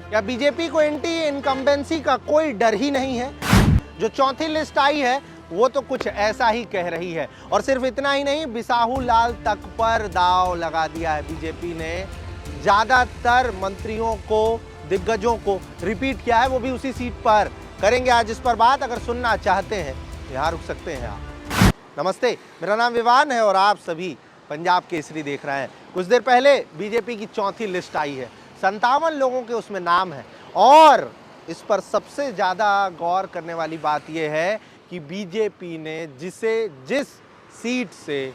क्या बीजेपी को anti incumbency का कोई डर ही नहीं है? जो चौथी लिस्ट आई है वो तो कुछ ऐसा ही कह रही है। और सिर्फ इतना ही नहीं, बिसाहू लाल तक पर दांव लगा दिया है बीजेपी ने। ज्यादातर मंत्रियों को, दिग्गजों को रिपीट किया है, वो भी उसी सीट पर। करेंगे आज इस पर बात। अगर सुनना चाहते हैं यहाँ रुक सकते हैं आप। नमस्ते, मेरा नाम विवान है और आप सभी पंजाब केसरी देख रहे हैं। कुछ देर पहले बीजेपी की चौथी लिस्ट आई है, 57 लोगों के उसमें नाम है। और इस पर सबसे ज़्यादा गौर करने वाली बात यह है कि बीजेपी ने जिस सीट से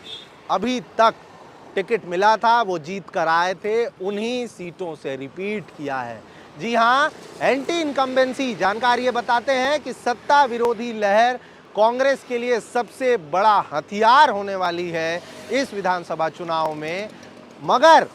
अभी तक टिकट मिला था, वो जीत कर आए थे, उन्हीं सीटों से रिपीट किया है। जी हाँ, एंटी इनकम्बेंसी। जानकारी ये बताते हैं कि सत्ता विरोधी लहर कांग्रेस के लिए सबसे बड़ा हथियार होने वाली है इस विधानसभा चुनाव में। मगर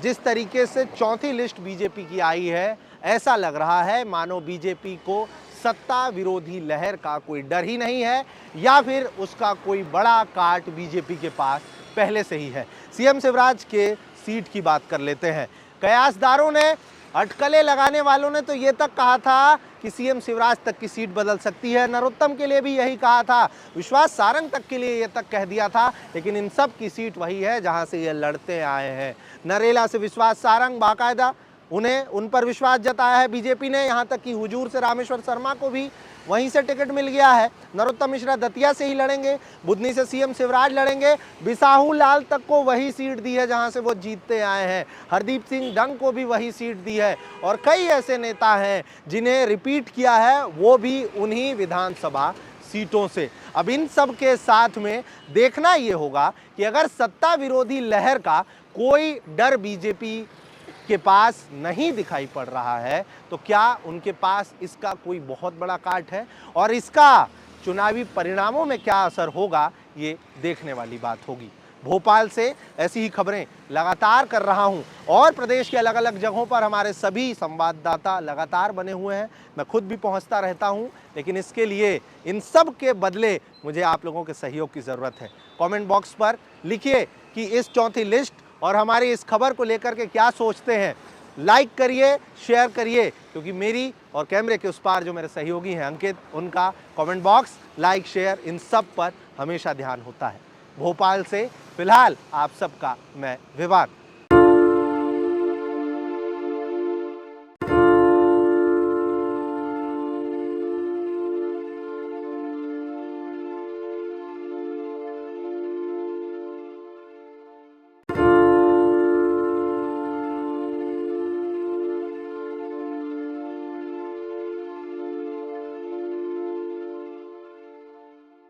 जिस तरीके से चौथी लिस्ट बीजेपी की आई है, ऐसा लग रहा है मानो बीजेपी को सत्ता विरोधी लहर का कोई डर ही नहीं है, या फिर उसका कोई बड़ा काट बीजेपी के पास पहले से ही है। सीएम शिवराज के सीट की बात कर लेते हैं। कयासदारों ने, अटकलें लगाने वालों ने तो ये तक कहा था कि सीएम शिवराज तक की सीट बदल सकती है। नरोत्तम के लिए भी यही कहा था। विश्वास सारंग तक के लिए ये तक कह दिया था। लेकिन इन सब की सीट वही है जहां से ये लड़ते आए हैं। नरेला से विश्वास सारंग, बाकायदा उन पर विश्वास जताया है बीजेपी ने। यहाँ तक कि हुजूर से रामेश्वर शर्मा को भी वहीं से टिकट मिल गया है। नरोत्तम मिश्रा दतिया से ही लड़ेंगे, बुधनी से सीएम शिवराज लड़ेंगे। बिसाहू लाल तक को वही सीट दी है जहां से वो जीतते आए हैं। हरदीप सिंह डंग को भी वही सीट दी है। और कई ऐसे नेता हैं जिन्हें रिपीट किया है, वो भी उन्हीं विधानसभा सीटों से। अब इन सब के साथ में देखना ये होगा कि अगर सत्ता विरोधी लहर का कोई डर बीजेपी के पास नहीं दिखाई पड़ रहा है, तो क्या उनके पास इसका कोई बहुत बड़ा काट है, और इसका चुनावी परिणामों में क्या असर होगा, ये देखने वाली बात होगी। भोपाल से ऐसी ही खबरें लगातार कर रहा हूं और प्रदेश के अलग अलग जगहों पर हमारे सभी संवाददाता लगातार बने हुए हैं। मैं खुद भी पहुंचता रहता हूं, लेकिन इसके लिए, इन सब के बदले मुझे आप लोगों के सहयोग की ज़रूरत है। कमेंट बॉक्स पर लिखिए कि इस चौथी लिस्ट और हमारी इस खबर को लेकर के क्या सोचते हैं। लाइक करिए, शेयर करिए, क्योंकि मेरी और कैमरे के उस पार जो मेरे सहयोगी हैं अंकित, उनका कमेंट बॉक्स, लाइक, शेयर, इन सब पर हमेशा ध्यान होता है। भोपाल से फिलहाल आप सबका मैं विवान।